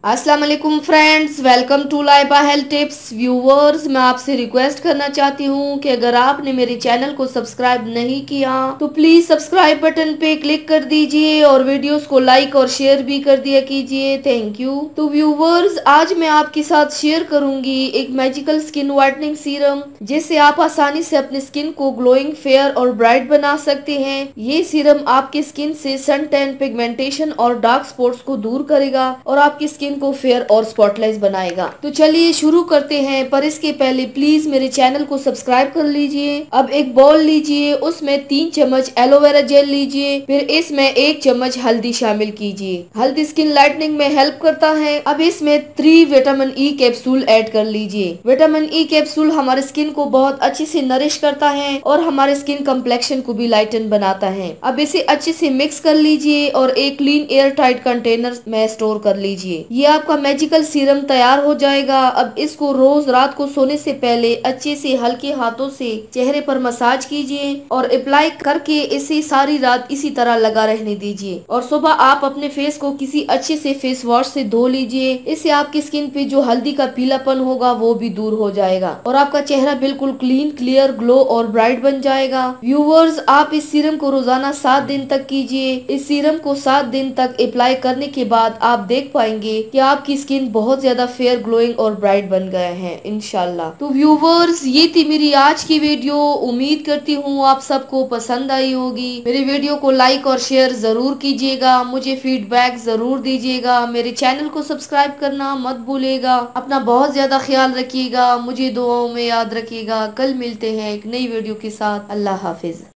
अस्सलाम वालेकुम friends, welcome to Laiba health tips. Viewers, मैं आपसे रिक्वेस्ट करना चाहती हूँ कि अगर आपने मेरे चैनल को सब्सक्राइब नहीं किया तो प्लीज सब्सक्राइब बटन पे क्लिक कर दीजिए और वीडियोस को लाइक और शेयर भी कर दिया कीजिए। Thank you. तो व्यूवर्स, आज मैं आपके साथ शेयर करूंगी एक मैजिकल स्किन वाइटनिंग सीरम, जिससे आप आसानी से अपने स्किन को ग्लोइंग, फेयर और ब्राइट बना सकते हैं। ये सीरम आपकी स्किन से सन टैन, पिगमेंटेशन और डार्क स्पॉट्स को दूर करेगा और आपकी स्किन को फेयर और स्पॉटलेस बनाएगा। तो चलिए शुरू करते हैं, पर इसके पहले प्लीज मेरे चैनल को सब्सक्राइब कर लीजिए। अब एक बाउल लीजिए, उसमें 3 चम्मच एलोवेरा जेल लीजिए, फिर इसमें 1 चम्मच हल्दी शामिल कीजिए। हल्दी स्किन लाइटनिंग में हेल्प करता है। अब इसमें 3 विटामिन ई कैप्सूल ऐड कर लीजिए। विटामिन ई कैप्सूल हमारे स्किन को बहुत अच्छे से नरिश करता है और हमारे स्किन कम्प्लेक्शन को भी लाइटन बनाता है। अब इसे अच्छे से मिक्स कर लीजिए और एक क्लीन एयर टाइट कंटेनर में स्टोर कर लीजिए। ये आपका मैजिकल सीरम तैयार हो जाएगा। अब इसको रोज रात को सोने से पहले अच्छे से हल्के हाथों से चेहरे पर मसाज कीजिए और अप्लाई करके इसे सारी रात इसी तरह लगा रहने दीजिए और सुबह आप अपने फेस को किसी अच्छे से फेस वॉश से धो लीजिए। इससे आपकी स्किन पे जो हल्दी का पीलापन होगा वो भी दूर हो जाएगा और आपका चेहरा बिल्कुल क्लीन, क्लियर, ग्लो और ब्राइट बन जाएगा। व्यूवर्स, आप इस सीरम को रोजाना 7 दिन तक कीजिए। इस सीरम को 7 दिन तक अप्लाई करने के बाद आप देख पाएंगे कि आपकी स्किन बहुत ज्यादा फेयर, ग्लोइंग और ब्राइट बन गया है इंशाल्लाह। तो व्यूवर्स, ये थी मेरी आज की वीडियो। उम्मीद करती हूँ आप सबको पसंद आई होगी। मेरे वीडियो को लाइक और शेयर जरूर कीजिएगा। मुझे फीडबैक जरूर दीजिएगा। मेरे चैनल को सब्सक्राइब करना मत भूलिएगा। अपना बहुत ज्यादा ख्याल रखिएगा। मुझे दुआओं में याद रखिएगा। कल मिलते हैं एक नई वीडियो के साथ। अल्लाह हाफिज।